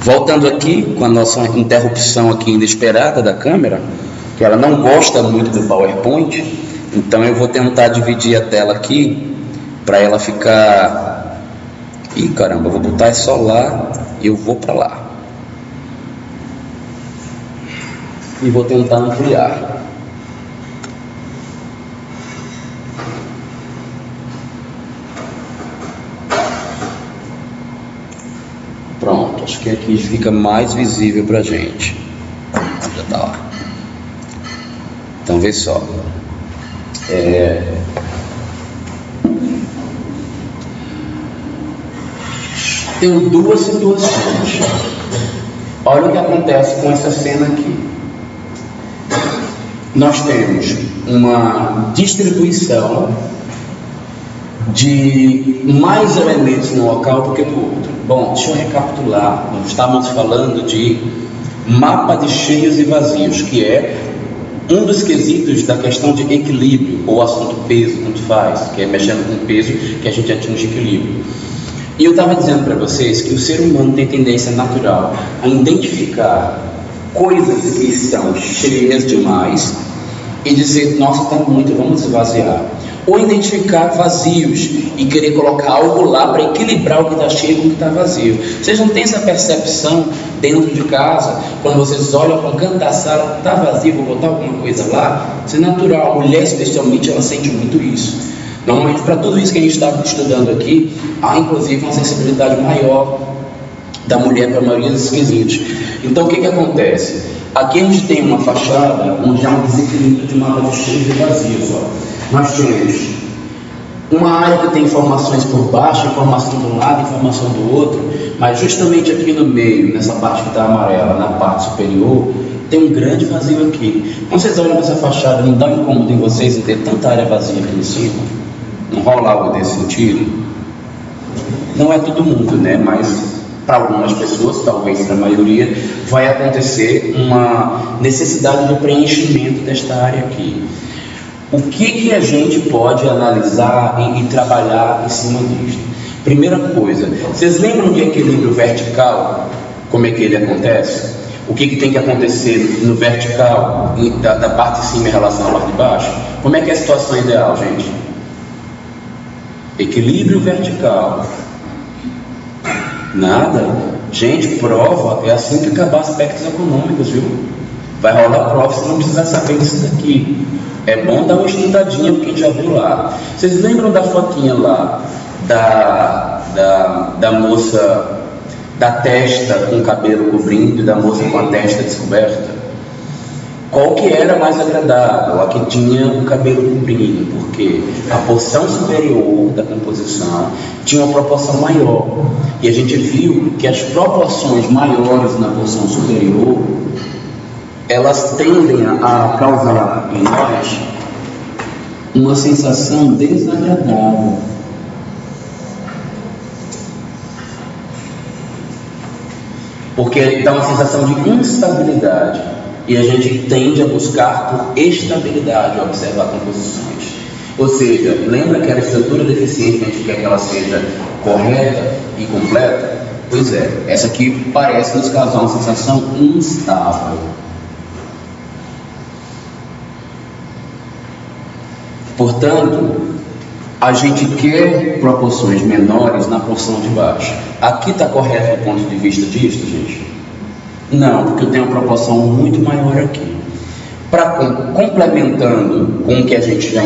Voltando aqui com a nossa interrupção aqui inesperada da câmera, que ela não gosta muito do PowerPoint, então eu vou tentar dividir a tela aqui para ela ficar... Ih, caramba, eu vou botar só lá e eu vou para lá. E vou tentar ampliar. Pronto, acho que aqui fica mais visível para a gente. Já tá lá. Então, vê só. Tem duas situações. Olha o que acontece com essa cena aqui. Nós temos uma distribuição de mais elementos no local do que no outro. Bom, deixa eu recapitular. Nós estávamos falando de mapa de cheios e vazios, que é um dos quesitos da questão de equilíbrio, ou assunto peso, tanto faz, que é mexendo com peso que a gente atinge equilíbrio. E eu estava dizendo para vocês que o ser humano tem tendência natural a identificar coisas que estão cheias demais e dizer, nossa, está muito, vamos esvaziar. Ou identificar vazios e querer colocar algo lá para equilibrar o que está cheio com o que está vazio. Vocês não têm essa percepção dentro de casa, quando vocês olham para o canto da sala, está vazio, vou botar alguma coisa lá? Isso é natural, a mulher especialmente, ela sente muito isso. Normalmente, para tudo isso que a gente está estudando aqui, há inclusive uma sensibilidade maior da mulher para a maioria dos quesitos. Então, o que acontece? Aqui a gente tem uma fachada onde há um desequilíbrio de mapa de cheios e vazios. Nós temos uma área que tem informações por baixo, informação de um lado, informação do outro, mas justamente aqui no meio, nessa parte que está amarela, na parte superior, tem um grande vazio aqui. Quando vocês olham para essa fachada, não dá incômodo em vocês em ter tanta área vazia aqui em cima? Não rola algo desse sentido? Não é todo mundo, né? Mas para algumas pessoas, talvez para a maioria, vai acontecer uma necessidade de preenchimento desta área aqui. O que a gente pode analisar e trabalhar em cima disso? Primeira coisa, vocês lembram de equilíbrio vertical? Como é que ele acontece? O que tem que acontecer no vertical, da parte de cima em relação à parte de baixo? Como é que é a situação ideal, gente? Equilíbrio vertical. Nada. Gente, prova é assim que acabar aspectos econômicos, viu? Vai rolar prova, você não precisa saber disso daqui. É bom dar uma estudadinha, porque a gente já viu lá. Vocês lembram da fotinha lá da moça da testa com o cabelo cobrindo e da moça com a testa descoberta? Qual que era mais agradável? A que tinha o cabelo cobrindo, porque a porção superior da composição tinha uma proporção maior. E a gente viu que as proporções maiores na porção superior, elas tendem a causar em nós uma sensação desagradável. Porque dá uma sensação de instabilidade. E a gente tende a buscar por estabilidade ao observar composições. Ou seja, lembra que a estrutura deficiente, a gente quer que ela seja correta e completa? Pois é, essa aqui parece nos causar uma sensação instável. Portanto, a gente quer proporções menores na porção de baixo. Aqui está correto do ponto de vista disso, gente? Não, porque eu tenho uma proporção muito maior aqui. Complementando com o que a gente já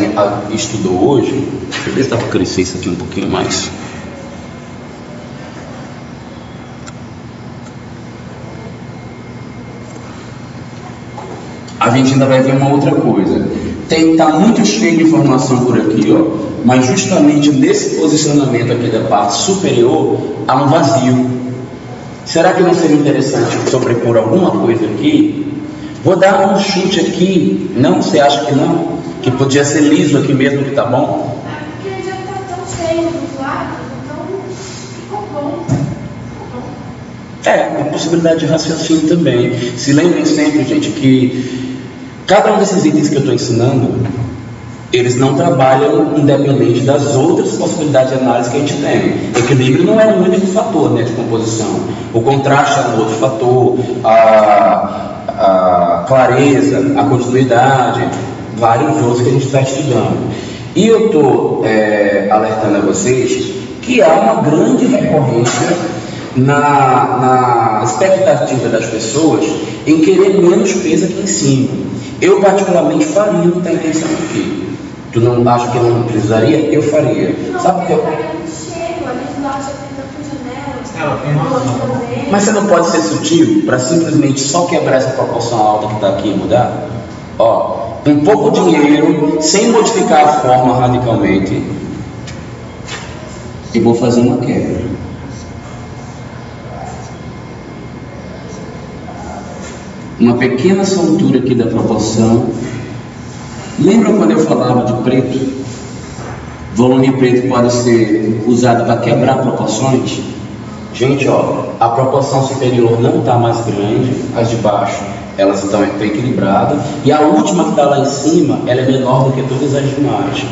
estudou hoje, deixa eu ver se dá para crescer isso aqui um pouquinho mais. A gente ainda vai ver uma outra coisa. Está muito cheio de informação por aqui, ó, mas justamente nesse posicionamento aqui da parte superior há um vazio. Será que não seria interessante sobrepor alguma coisa aqui? Vou dar um chute aqui. Não? Você acha que não? Que podia ser liso aqui mesmo, que tá bom? Porque já está tão cheio dos lados, então ficou bom. É, uma possibilidade de raciocínio também. Se lembrem sempre, gente, que cada um desses itens que eu estou ensinando, eles não trabalham independente das outras possibilidades de análise que a gente tem. Equilíbrio não é um único fator, né, de composição. O contraste é um outro fator, a clareza, a continuidade, vários outros que a gente está estudando. E eu estou alertando a vocês que há uma grande recorrência na expectativa das pessoas em querer menos peso aqui em cima. Eu particularmente faria, não está intenção aqui. Tu não acha que eu não precisaria? Eu faria. Não, sabe por quê? Mas você não pode ser sutil para simplesmente só quebrar essa proporção alta que está aqui e mudar? Ó, com pouco dinheiro, sem modificar a forma radicalmente, eu vou fazer uma quebra. Uma pequena soltura aqui da proporção. Lembra quando eu falava de preto? Volume preto pode ser usado para quebrar proporções? Gente, ó, a proporção superior não está mais grande, as de baixo elas estão equilibradas, e a última que está lá em cima, ela é menor do que todas as demais.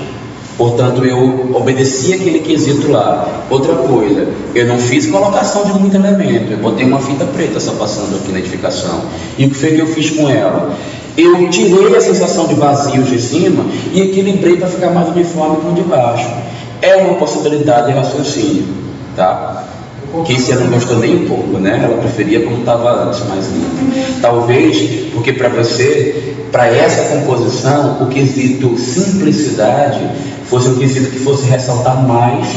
Portanto, eu obedeci aquele quesito lá. Outra coisa, eu não fiz colocação de muito elemento, eu botei uma fita preta só passando aqui na edificação. E o que foi que eu fiz com ela? Eu tirei a sensação de vazio de cima e equilibrei para ficar mais uniforme com o de baixo. É uma possibilidade de raciocínio, tá? Que se ela não gostou nem um pouco, né? Ela preferia como estava antes, mais limpo. Talvez, porque para você, para essa composição, o quesito simplicidade fosse um quesito que fosse ressaltar mais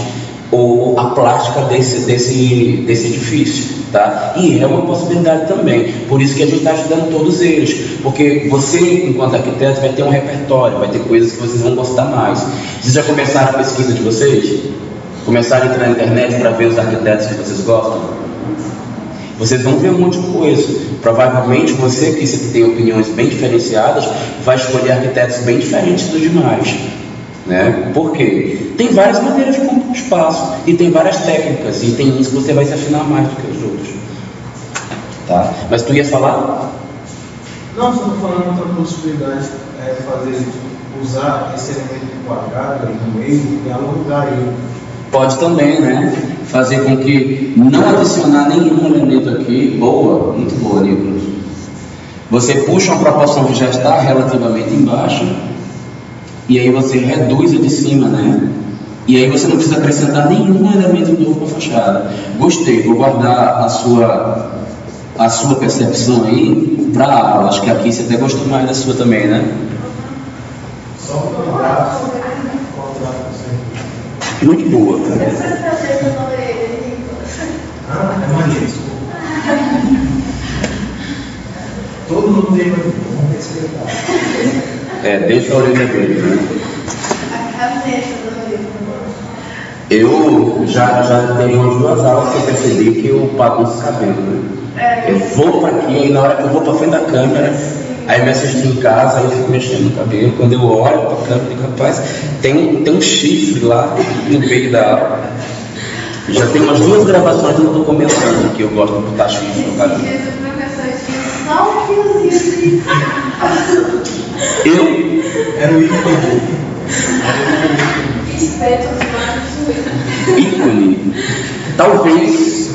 ou a plástica desse edifício, tá? E é uma possibilidade também. Por isso que a gente está estudando todos eles, porque você, enquanto arquiteto, vai ter um repertório, vai ter coisas que vocês vão gostar mais. Vocês já começaram a pesquisa de vocês? Começaram a entrar na internet para ver os arquitetos que vocês gostam? Vocês vão ver um monte de coisa. Provavelmente você, que tem opiniões bem diferenciadas, vai escolher arquitetos bem diferentes dos demais, né? Por quê? Tem várias maneiras de compor espaço, e tem várias técnicas, e tem uns que você vai se afinar mais do que os outros, tá? Mas tu ia falar? Não, só estou falando outra possibilidade, usar esse elemento quadrado aí no meio e alongar ele. Pode também, né? Fazer com que não adicionar nenhum elemento aqui. Boa, muito boa, Nicolas. Você puxa uma proporção que já está relativamente embaixo, e aí você reduz a de cima, né? E aí você não precisa acrescentar nenhum elemento novo para a fachada. Gostei, vou guardar a sua percepção aí para a aula. Acho que aqui você até gostou mais da sua também, né? Só um braço. Muito boa, cara. É maneiro. Todo mundo tem uma. Vamos respeitar. Deixa a orelha dele, né? A cabeça do livro. Eu já tenho umas 2 aulas que eu percebi que eu bagunço o cabelo, né? Eu vou para aqui, e na hora que eu vou para frente da câmera, aí me assisti em casa, aí eu fico mexendo no cabelo. Quando eu olho para a câmera, digo, rapaz, tem um chifre lá no meio da aula. Já tem umas 2 gravações que eu estou comentando que eu gosto de botar chifre no cabelo. O professor tinha só um fiozinho. Eu? Era o ícone. Ícone. Talvez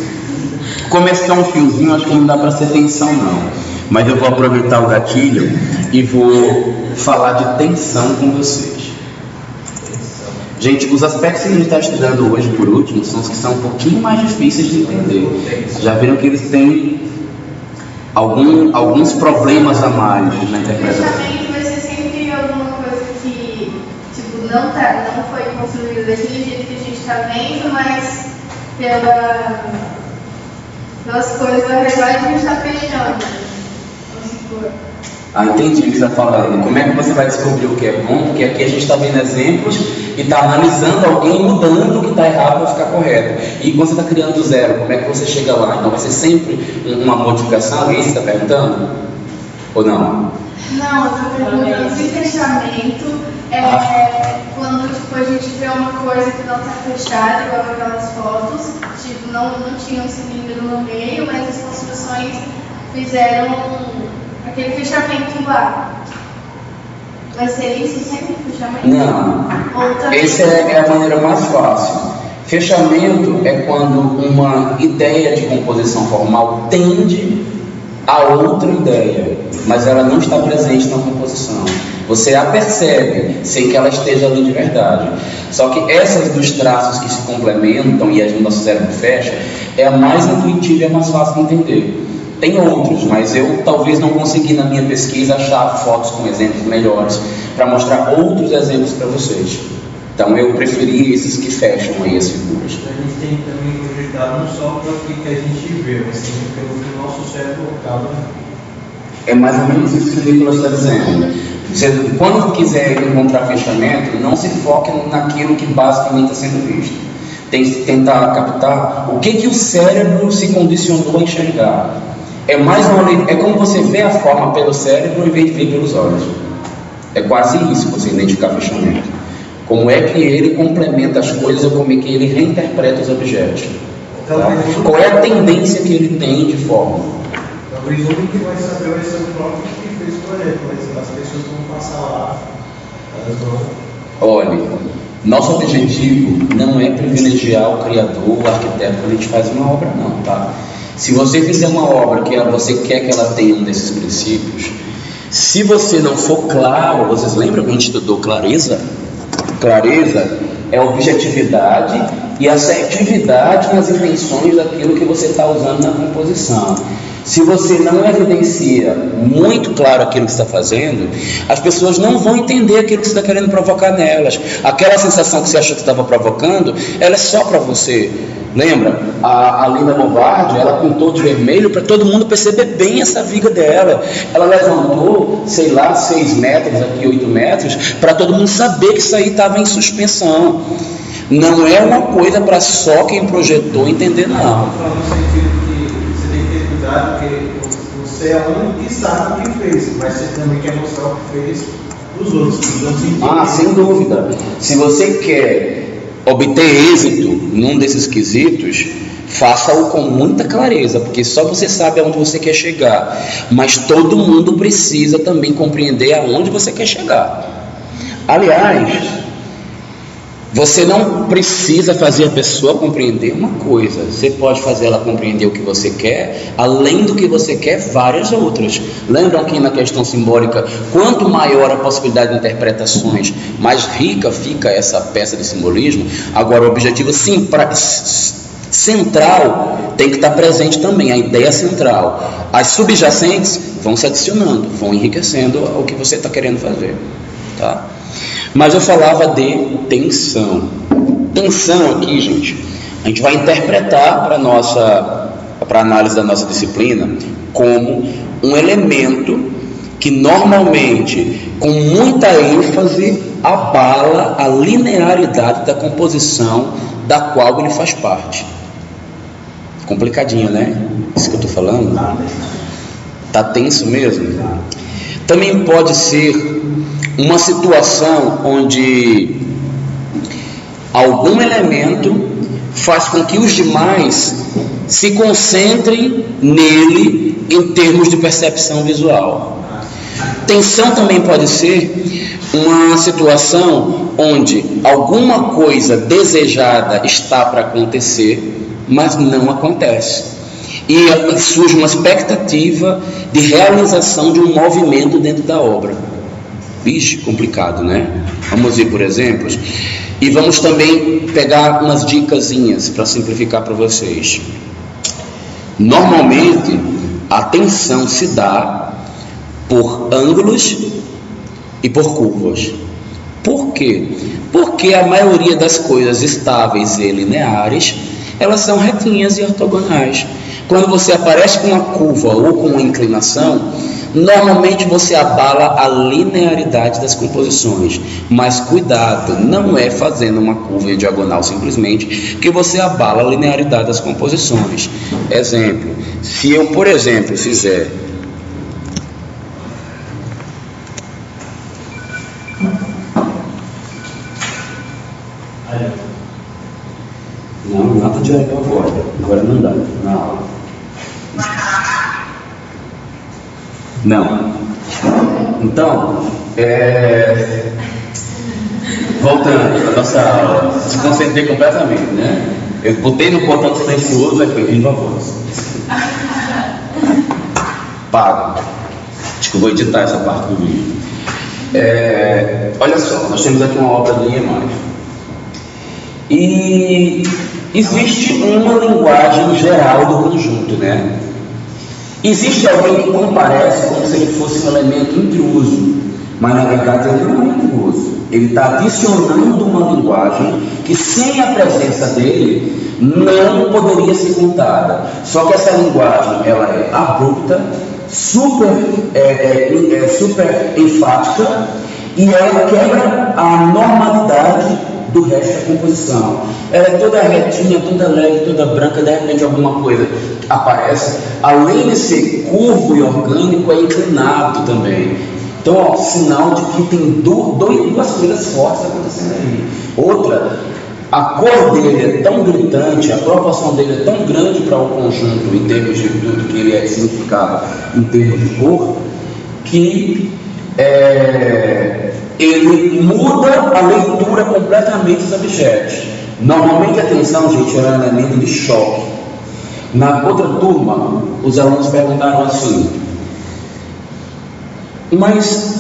começar um fiozinho, acho que não dá para ser tensão não. Mas eu vou aproveitar o gatilho e vou falar de tensão com vocês. Gente, os aspectos que a gente está estudando hoje, por último, são os que são um pouquinho mais difíceis de entender. Já viram que eles têm alguns problemas a mais na interpretação. Justamente vai ser sempre alguma coisa que não foi construída daquele jeito que a gente está vendo, mas pelas coisas ao redor a gente está fechando. Entendi o que você está falando. Como é que você vai descobrir o que é bom? Porque aqui a gente está vendo exemplos e está analisando alguém mudando o que está errado para ficar correto. E quando você está criando do zero, como é que você chega lá? Então vai ser sempre uma modificação? É isso que você está perguntando? Ou não? Não, eu estou perguntando se fechamento quando a gente vê uma coisa que não está fechada, igual aquelas fotos, não tinha um cilindro no meio, mas as construções fizeram aquele fechamento lá. Vai ser isso sempre, fechamento? Não. Ou também... Essa é a maneira mais fácil. Fechamento é quando uma ideia de composição formal tende a outra ideia, mas ela não está presente na composição. Você a percebe sem que ela esteja ali de verdade. Só que essas dos traços que se complementam e o nosso cérebro fecha, é a mais intuitiva e a mais fácil de entender. Tem outros, mas eu talvez não consegui na minha pesquisa achar fotos com exemplos melhores para mostrar outros exemplos para vocês. Então eu preferi esses que fecham aí as figuras. A gente tem também projetado não só para o que a gente vê, mas sim pelo que o nosso cérebro acaba. É mais ou menos isso que o Nicolas está dizendo. Você, quando quiser encontrar fechamento, não se foque naquilo que basicamente está sendo visto. Tem que tentar captar o que o cérebro se condicionou a enxergar. É como você vê a forma pelo cérebro em vez de ver pelos olhos. É quase isso você identificar fechamento. Como é que ele complementa as coisas ou como é que ele reinterpreta os objetos. Tá? Qual é a tendência que ele tem de forma. Talvez o único que vai saber vai ser o próprio que fez o projeto, mas as pessoas vão passar lá, elas vão... Olha, nosso objetivo não é privilegiar o criador, o arquiteto, quando a gente faz uma obra não, tá? Se você fizer uma obra que você quer que ela tenha um desses princípios, se você não for claro, vocês lembram que a gente estudou clareza? Clareza é objetividade e assertividade nas intenções daquilo que você está usando na composição. Se você não evidencia muito claro aquilo que está fazendo, as pessoas não vão entender aquilo que você está querendo provocar nelas. Aquela sensação que você achou que estava provocando, ela é só para você. Lembra? A Linda Lombardi, ela pintou de vermelho para todo mundo perceber bem essa viga dela. Ela levantou, sei lá, 6 metros, aqui 8 metros, para todo mundo saber que isso aí estava em suspensão. Não é uma coisa para só quem projetou entender, não. Porque você é o único que sabe o que fez, mas você também quer mostrar o que fez para os outros. Sem dúvida. Se você quer obter êxito num desses quesitos, faça-o com muita clareza, porque só você sabe aonde você quer chegar, mas todo mundo precisa também compreender aonde você quer chegar. Aliás, você não precisa fazer a pessoa compreender uma coisa, você pode fazer ela compreender o que você quer, além do que você quer, várias outras. Lembram que na questão simbólica, quanto maior a possibilidade de interpretações, mais rica fica essa peça de simbolismo. Agora o objetivo central tem que estar presente também, a ideia central. As subjacentes vão se adicionando, vão enriquecendo o que você está querendo fazer, tá? Mas eu falava de tensão. Tensão aqui, gente, a gente vai interpretar para a análise da nossa disciplina como um elemento que normalmente, com muita ênfase, abala a linearidade da composição da qual ele faz parte. Complicadinho, né? Isso que eu estou falando. Tá tenso mesmo? Também pode ser uma situação onde algum elemento faz com que os demais se concentrem nele em termos de percepção visual. Tensão também pode ser uma situação onde alguma coisa desejada está para acontecer, mas não acontece. E surge uma expectativa de realização de um movimento dentro da obra. Vixe, complicado, né? Vamos ver por exemplos. E vamos também pegar umas dicasinhas para simplificar para vocês. Normalmente, a tensão se dá por ângulos e por curvas. Por quê? Porque a maioria das coisas estáveis e lineares, elas são retinhas e ortogonais. Quando você aparece com uma curva ou com uma inclinação, normalmente você abala a linearidade das composições. Mas cuidado, não é fazendo uma curva em diagonal simplesmente que você abala a linearidade das composições. Exemplo, se eu, por exemplo, fizer nada de olhar agora não dá na aula. Não. Então, Voltando à nossa aula, desconcentrei completamente, né? Eu botei no botão silencioso e foi viva a voz. Pago. Acho que eu vou editar essa parte do vídeo. Olha só, nós temos aqui uma obra do Niemeyer. E existe uma linguagem geral do conjunto, né? Existe alguém que comparece como se ele fosse um elemento intruso, mas na verdade ele não é intruso. Ele está adicionando uma linguagem que sem a presença dele não poderia ser contada. Só que essa linguagem ela é abrupta, super enfática, e ela quebra a normalidade do resto da composição. Ela é toda retinha, toda leve, toda branca, de repente alguma coisa aparece. Além de ser curvo e orgânico, é inclinado também. Então, ó, sinal de que tem duas coisas fortes acontecendo aí. Outra, a cor dele é tão gritante, a proporção dele é tão grande para o conjunto, em termos de tudo que ele é significado, em termos de cor, que ele muda a leitura completamente dos objetos. Normalmente a atenção, gente, era um elemento de choque. Na outra turma, os alunos perguntaram assim: mas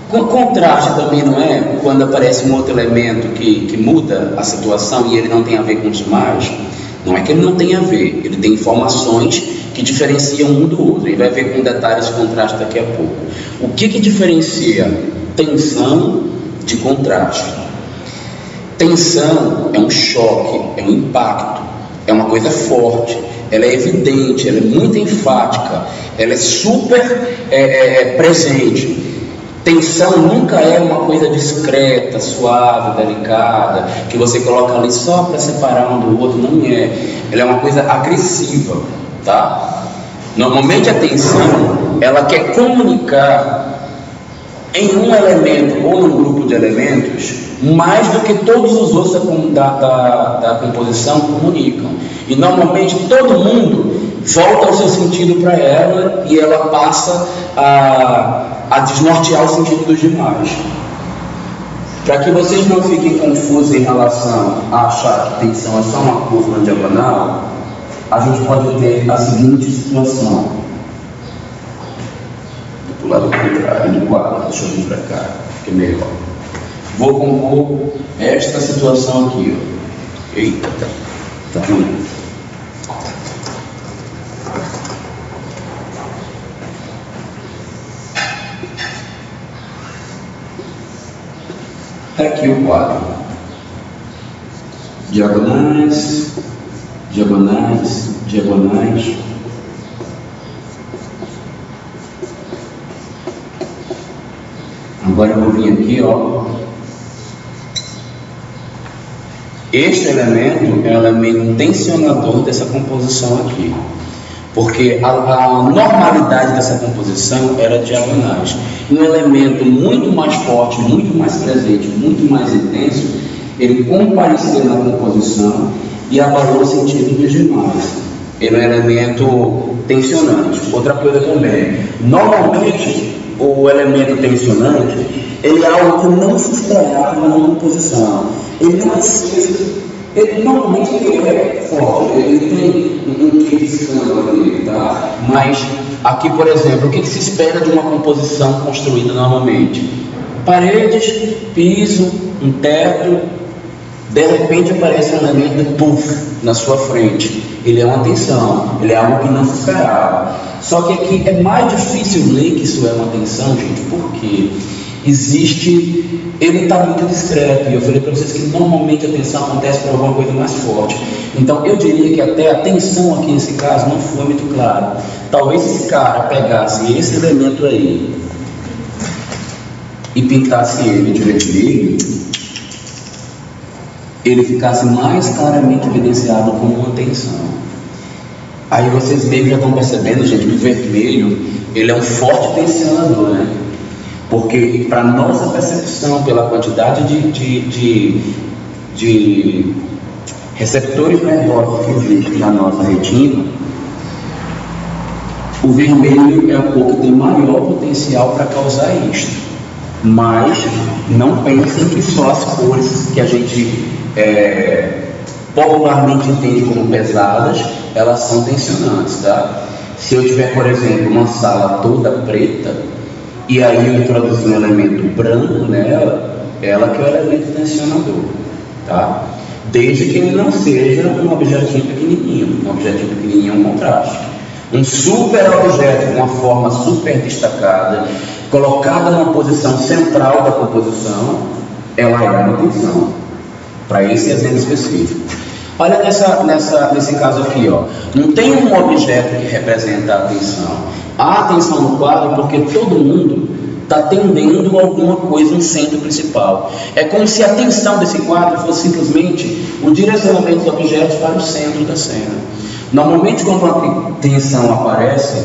contraste também não é quando aparece um outro elemento que muda a situação e ele não tem a ver com os demais? Não é que ele não tem a ver, ele tem informações que diferenciam um do outro. E vai ver com detalhes de contraste daqui a pouco. O que diferencia tensão de contraste? Tensão é um choque, é um impacto, é uma coisa forte, ela é evidente, ela é muito enfática, ela é super presente. Tensão nunca é uma coisa discreta, suave, delicada, que você coloca ali só para separar um do outro. Não é. Ela é uma coisa agressiva, tá? Normalmente a tensão, ela quer comunicar em um elemento ou num grupo de elementos mais do que todos os outros da composição comunicam. E normalmente todo mundo volta o seu sentido para ela e ela passa a desnortear o sentido dos demais. Para que vocês não fiquem confusos em relação a achar que tensão é só uma curva na diagonal, a gente pode ter a seguinte situação. Do lado contrário, do quadro, deixa eu vir para cá, que é melhor. Vou compor esta situação aqui, ó. Eita, tá ruim. Aqui o quadro. Diagonais, diagonais, diagonais. Agora eu vou vir aqui, ó. Este elemento é o elemento tensionador dessa composição aqui. Porque a normalidade dessa composição era diagonais. E um elemento muito mais forte, muito mais presente, muito mais intenso, ele compareceu na composição e abalou o sentido dos demais. Ele é um elemento tensionante. Outra coisa também, normalmente o elemento tensionante, ele é algo que não se esperava numa composição. Ele não é simples. Ele normalmente ele é forte, ele tem um quê de escândalo ali, tá? Mas aqui, por exemplo, o que se espera de uma composição construída normalmente? Paredes, piso, um teto, de repente aparece um elemento de puff na sua frente. Ele é uma tensão, ele é algo que não se esperava. Só que aqui é mais difícil ler que isso é uma tensão, gente, porque ele está muito discreto, e eu falei para vocês que normalmente a tensão acontece por alguma coisa mais forte. Então eu diria que até a tensão aqui nesse caso não foi muito clara. Talvez esse cara pegasse esse elemento aí e pintasse ele de vermelho, ele ficasse mais claramente evidenciado como uma tensão. Aí vocês meio que já estão percebendo, gente, que o vermelho ele é um forte tensionador, né? Porque para nossa percepção, pela quantidade de receptores nervosos que existem na nossa retina, o vermelho é a cor que tem maior potencial para causar isto. Mas não pensem que só as cores que a gente popularmente entende como pesadas, elas são tensionantes, tá? Se eu tiver, por exemplo, uma sala toda preta, e aí eu introduzir um elemento branco nela, ela que é o elemento tensionador, tá? Desde que ele não seja um objetinho pequenininho. Um objetinho pequenininho é um contraste. Um super objeto com uma forma super destacada, colocada numa posição central da composição, ela é uma tensão, para esse exemplo específico. Olha nesse caso aqui, ó. Não tem um objeto que representa a atenção. Há atenção no quadro porque todo mundo está tendendo a alguma coisa no centro principal. É como se a atenção desse quadro fosse simplesmente o direcionamento dos objetos para o centro da cena. Normalmente, quando uma tensão aparece,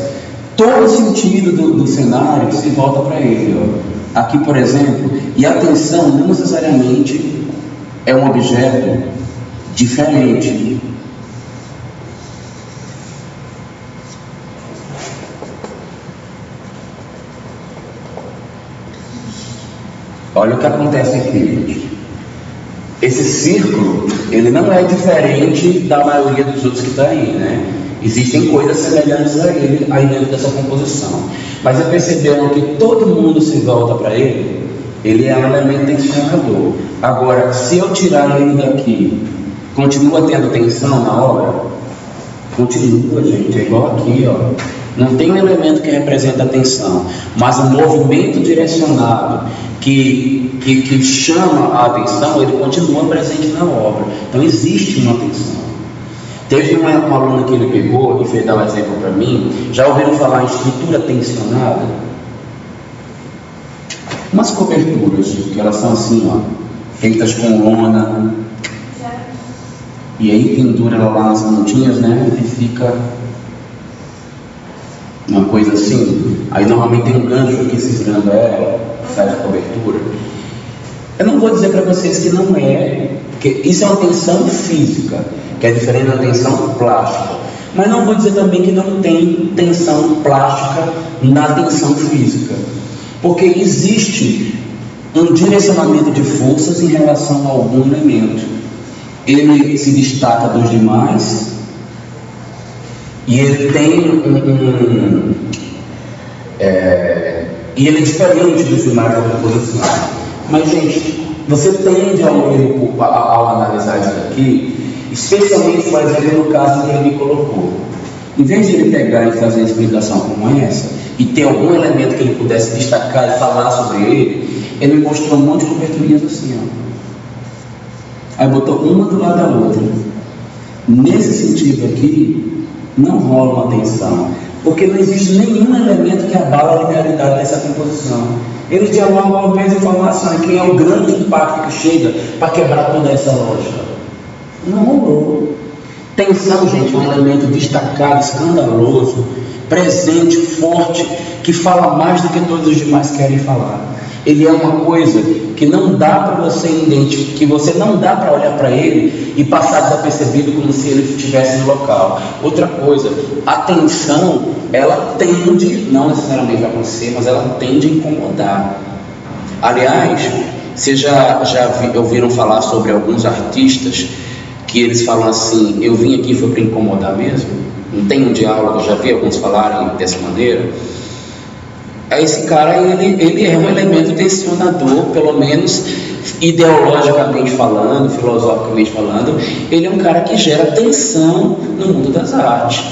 todo o sentido do cenário se volta para ele, ó. Aqui, por exemplo, e a tensão não necessariamente é um objeto diferente. Olha o que acontece aqui, gente. Esse círculo, ele não é diferente da maioria dos outros que está aí, né? Existem coisas semelhantes a ele aí dentro dessa composição. Mas já perceberam que todo mundo se volta para ele? Ele é um elemento tensionador. Agora, se eu tirar ele daqui, continua tendo tensão na obra? Continua, gente. É igual aqui, ó. Não tem um elemento que representa a tensão, mas um movimento direcionado que chama a atenção, ele continua presente na obra. Então existe uma tensão. Teve uma aluna que ele pegou e fez dar um exemplo para mim. Já ouviram falar em estrutura tensionada? Umas coberturas, que elas são assim, ó, feitas com lona, e aí pendura ela lá nas pontinhas, né, e fica uma coisa assim. Aí normalmente tem um gancho que segurando ela, faz a cobertura. Eu não vou dizer para vocês que não é, porque isso é uma tensão física, que é diferente da tensão plástica. Mas não vou dizer também que não tem tensão plástica na tensão física, porque existe um direcionamento de forças em relação a algum elemento. Ele se destaca dos demais e ele tem e ele é diferente dos demais da composição. Mas, gente, você tende ao analisar isso daqui, especialmente, por exemplo, no caso que ele me colocou. Em vez de ele pegar e fazer uma explicação como essa, e ter algum elemento que ele pudesse destacar e falar sobre ele me mostrou um monte de coberturinhas assim, ó. Aí botou uma do lado da outra. Nesse sentido aqui, não rola uma tensão, porque não existe nenhum elemento que abala a linearidade dessa composição. Eles dialogam uma vez e falam assim, quem é o grande impacto que chega para quebrar toda essa lógica? Não rolou. Tensão, gente, é um elemento destacado, escandaloso, presente, forte, que fala mais do que todos os demais querem falar. Ele é uma coisa que não dá para você identificar, que você não dá para olhar para ele e passar desapercebido como se ele estivesse no local. Outra coisa, a tensão, ela tende, não necessariamente vai acontecer, mas ela tende a incomodar. Aliás, vocês já ouviram falar sobre alguns artistas que eles falam assim, eu vim aqui foi para incomodar mesmo? Não tem um diálogo, já vi alguns falarem dessa maneira. Esse cara, ele é um elemento tensionador, pelo menos ideologicamente falando, filosoficamente falando. Ele é um cara que gera tensão no mundo das artes.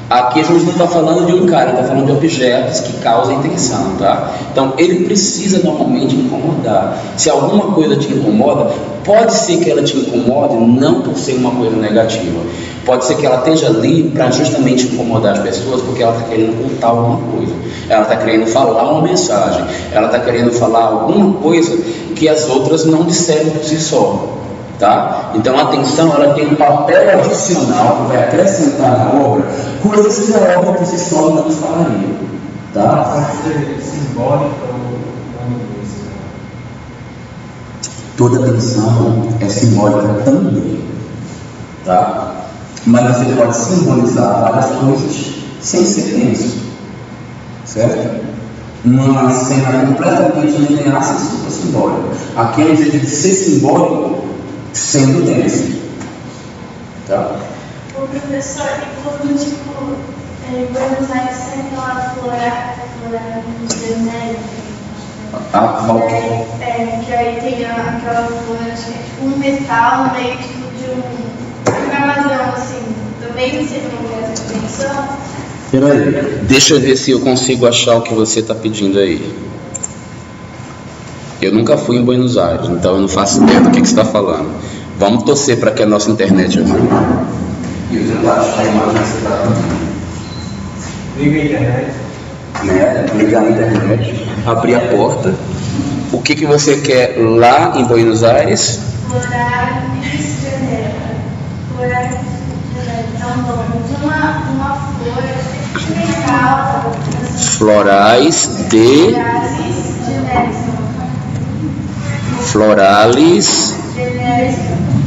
Aqui a gente não está falando de um cara, está falando de objetos que causam tensão, tá? Então ele precisa normalmente incomodar. Se alguma coisa te incomoda, pode ser que ela te incomode não por ser uma coisa negativa. Pode ser que ela esteja ali para justamente incomodar as pessoas, porque ela está querendo contar alguma coisa. Ela está querendo falar uma mensagem. Ela está querendo falar alguma coisa que as outras não disseram por si só. Tá? Então a atenção, ela tem um papel adicional que vai acrescentar na obra coisas que a obra por si só não nos falaria. Tá? Pode ser simbólica ou música. Toda atenção é simbólica também. Tá? Mas você pode simbolizar várias coisas sem ser tenso. Certo? numa cena completamente linear sem super simbólico. Aqui é um jeito de ser simbólico sendo denso. Tá? O professor, quando tipo, em Buenos Aires tem aquela flora genérica. Que aí tem aquela flor, acho que é tipo um metal no meio tipo, de um armadão assim. Também seria uma coisa de atenção. Peraí, deixa eu ver se eu consigo achar o que você está pedindo aí. Eu nunca fui em Buenos Aires, então eu não faço ideia do que você está falando. Vamos torcer para que a nossa internet ajude. E eu tentar achar a imagem que você está pedindo. Liga a internet. Né? Ligar a internet, abrir a porta. O que você quer lá em Buenos Aires? Florais genérica. Florais genérica. É um nome de uma flor, acho que é legal. Florais de. Floralis.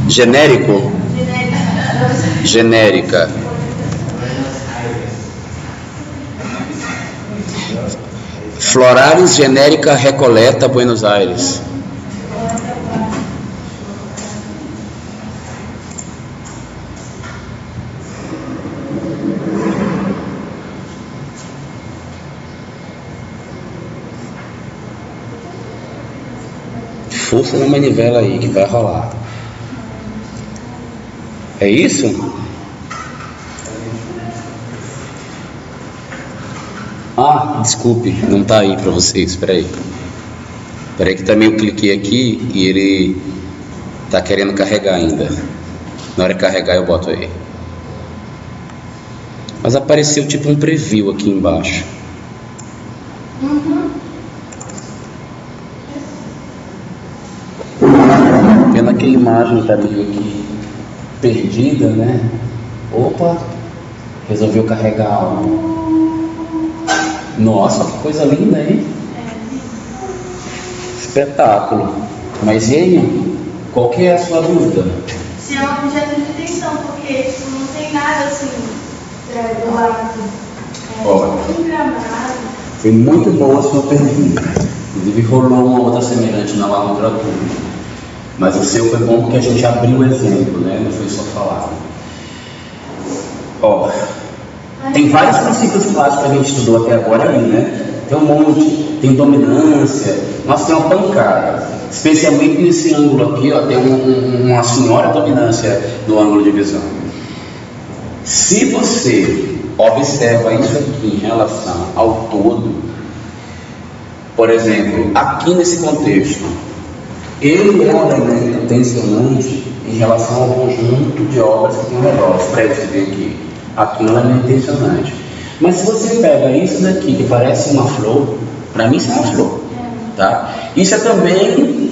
Genérico. Genérica. Floralis genérica Recoleta, Buenos Aires. Força na manivela aí que vai rolar. É isso? Ah, desculpe, não tá aí para vocês, peraí que também eu cliquei aqui e ele tá querendo carregar ainda. Na hora de carregar eu boto aí. Mas apareceu tipo um preview aqui embaixo. Pena que a imagem tá meio aqui perdida, né? Opa, resolveu carregar algo. Nossa, que coisa linda, hein? Espetáculo. Mas e aí? Qual que é a sua dúvida? Se é um objeto de atenção, porque tipo, não tem nada assim do lado. Um gramado. Foi muito boa a sua pergunta. Inclusive rolou uma outra semelhante na Lagoa Pública. Mas o seu foi bom porque a gente abriu o exemplo, né? Não foi só falar. Ó. Tem vários princípios clássicos que a gente estudou até agora aí, né? Tem um monte, tem dominância, nós temos uma pancada. Especialmente nesse ângulo aqui, ó, tem uma senhora dominância no ângulo de visão. Se você observa isso aqui em relação ao todo, por exemplo, aqui nesse contexto, ele é um elemento tensionante em relação ao conjunto de obras que tem ao redor. Os prédios que tem aqui. Aqui não é meio intencionante. Mas se você pega isso daqui, que parece uma flor, para mim isso é uma flor, tá? Isso é também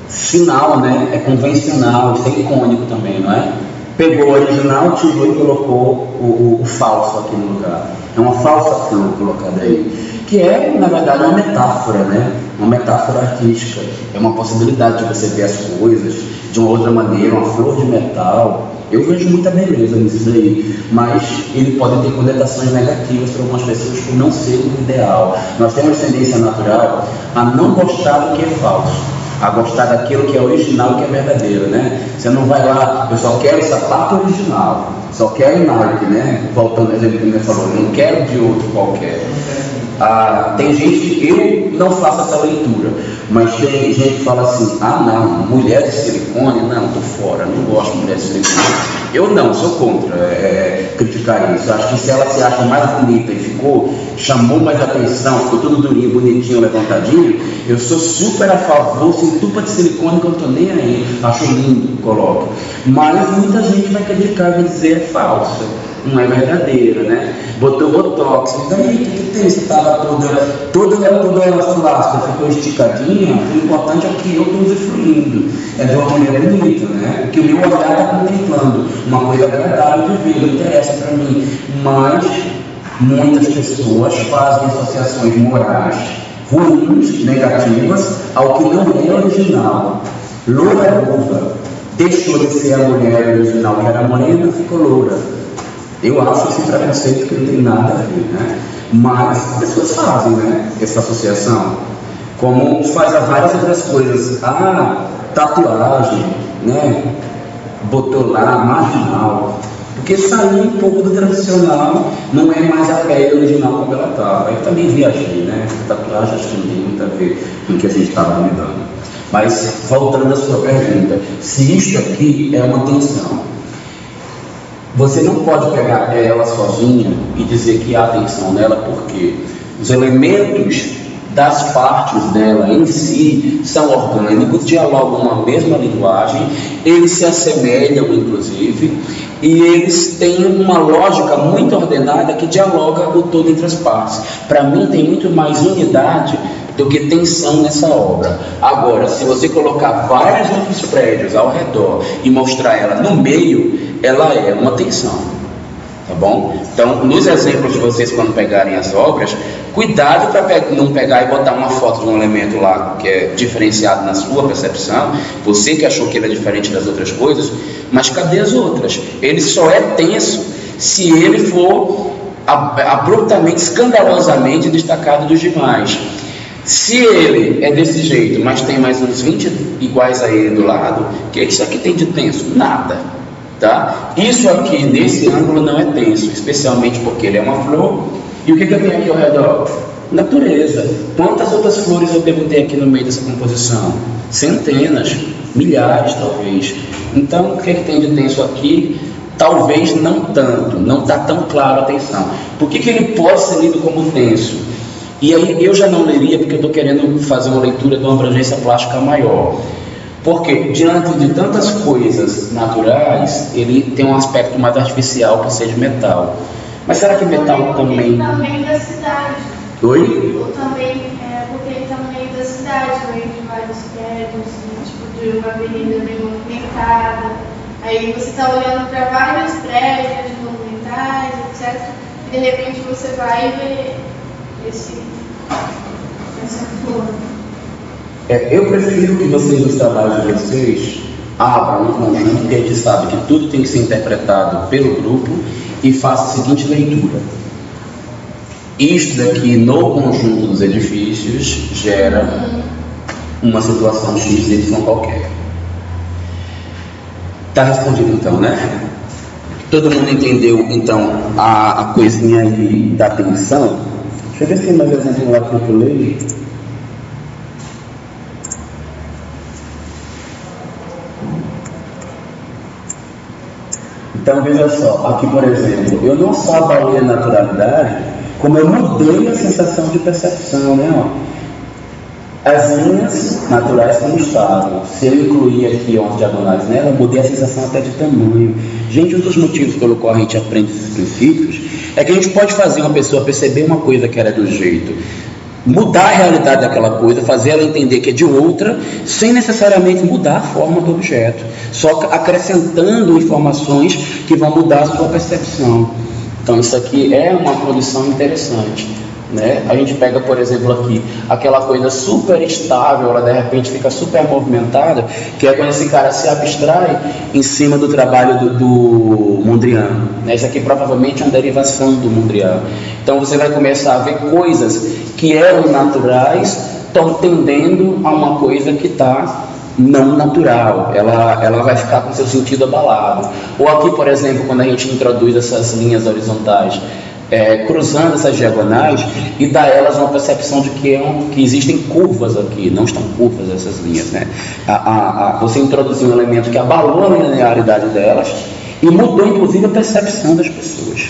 sinal, né? É convencional, isso é icônico também, não é? Pegou o original, tirou e colocou o falso aqui no lugar. É uma falsa flor colocada aí, que é, na verdade, uma metáfora, né? Uma metáfora artística. É uma possibilidade de você ver as coisas de uma outra maneira, uma flor de metal. Eu vejo muita beleza nisso daí, mas ele pode ter conotações negativas para algumas pessoas por não ser o ideal. Nós temos tendência natural a não gostar do que é falso, a gostar daquilo que é original e que é verdadeiro, né? Você não vai lá, eu só quero sapato original, só quero Nike, né? Voltando ao exemplo que ele falou, não quero de outro qualquer. Tem gente que eu não faço essa leitura, mas tem gente que fala assim: ah, não, mulher de silicone, não, tô fora, não gosto de mulher de silicone. Eu não, sou contra criticar isso. Acho que se ela se acha mais bonita e chamou mais atenção, ficou tudo durinho, bonitinho, levantadinho, eu sou super a favor, se entupa de silicone que eu não tô nem aí, acho lindo, coloco. Mas muita gente vai criticar e vai dizer é falsa, não é verdadeira, né? Botou botox, e daí o que tem? Você estava toda elástica, ficou esticadinha. O importante é que eu estou usufruindo, é de uma maneira bonita, né? Que o meu olhar está contemplando uma coisa agradável de ver, não interessa para mim. Mas muitas pessoas fazem associações morais ruins, negativas, ao que não é original. Loura é uva, deixou de ser a mulher original que era morena, ficou loura. Eu acho esse preconceito que não tem nada a ver, né? Mas as pessoas fazem, né, essa associação, como faz a várias outras coisas. Tatuagem, né, botou lá marginal, porque saiu um pouco do tradicional, não é mais a pele original como ela estava. Aí também viajei, né, tatuagem acho que não tem muito a ver com o que a gente estava lidando. Mas voltando à sua pergunta, se isso aqui é uma tensão, você não pode pegar ela sozinha e dizer que há tensão nela, porque os elementos das partes dela em si são orgânicos, dialogam uma mesma linguagem, eles se assemelham inclusive, e eles têm uma lógica muito ordenada que dialoga o todo entre as partes. Para mim tem muito mais unidade do que tensão nessa obra. Agora, se você colocar vários outros prédios ao redor e mostrar ela no meio, ela é uma tensão, tá bom? Então, nos exemplos de vocês, quando pegarem as obras, cuidado para não pegar e botar uma foto de um elemento lá que é diferenciado na sua percepção, você que achou que ele é diferente das outras coisas, mas cadê as outras? Ele só é tenso se ele for abruptamente, escandalosamente destacado dos demais. Se ele é desse jeito, mas tem mais uns 20 iguais a ele do lado, o que isso aqui tem de tenso? Nada, tá? Isso aqui, nesse ângulo, não é tenso, especialmente porque ele é uma flor. E o que eu tenho aqui ao redor? Natureza. Quantas outras flores eu devo ter aqui no meio dessa composição? Centenas, milhares talvez. Então, o que tem de tenso aqui? Talvez não tanto, não está tão claro a tensão. Por que ele pode ser lido como tenso? E aí eu já não leria, porque eu estou querendo fazer uma leitura de uma abrangência plástica maior. Porque diante de tantas coisas naturais, ele tem um aspecto mais artificial por ser de metal. Mas será que metal também... também da cidade. Oi? Ou também, porque ele está no meio da cidade, no meio de vários prédios, tipo de uma avenida bem movimentada. Aí você está olhando para vários prédios monumentais, etc. E de repente você vai ver essa flor. Eu prefiro que vocês, nos trabalhos de vocês, abram um conjunto, porque a gente sabe que tudo tem que ser interpretado pelo grupo, e faça a seguinte leitura. Isto daqui no conjunto dos edifícios gera uma situação X, Y qualquer. Está respondido então, né? Todo mundo entendeu então a coisinha aí da tensão? Deixa eu ver se tem mais exemplo lá que eu pulei. Então veja só, aqui por exemplo, eu não só avaliei a naturalidade, como eu mudei a sensação de percepção, né? As linhas naturais como estavam. Se eu incluir aqui 11 diagonais nela, eu mudei a sensação até de tamanho. Gente, um dos motivos pelo qual a gente aprende esses princípios é que a gente pode fazer uma pessoa perceber uma coisa que era do jeito, mudar a realidade daquela coisa, fazer ela entender que é de outra, sem necessariamente mudar a forma do objeto, só acrescentando informações que vão mudar a sua percepção. Então isso aqui é uma condição interessante, né? A gente pega, por exemplo, aqui aquela coisa super estável, ela de repente fica super movimentada, que é quando esse cara se abstrai em cima do trabalho do Mondrian, né? Isso aqui provavelmente é uma derivação do Mondrian. Então você vai começar a ver coisas que eram naturais estão tendendo a uma coisa que está não natural, ela vai ficar com seu sentido abalado. Ou aqui, por exemplo, quando a gente introduz essas linhas horizontais, cruzando essas diagonais, e dá a elas uma percepção de que existem curvas aqui, não estão curvas essas linhas, né? Você introduziu um elemento que abalou a linearidade delas e mudou inclusive a percepção das pessoas.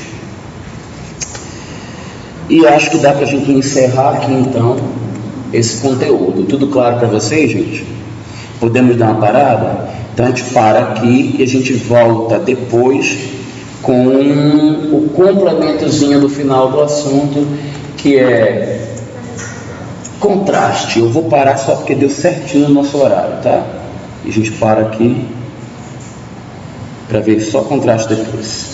E acho que dá para a gente encerrar aqui então esse conteúdo. Tudo claro para vocês, gente? Podemos dar uma parada? Então a gente para aqui e a gente volta depois com o complementozinho do final do assunto, que é contraste. Eu vou parar só porque deu certinho o nosso horário, tá? E a gente para aqui para ver só contraste depois.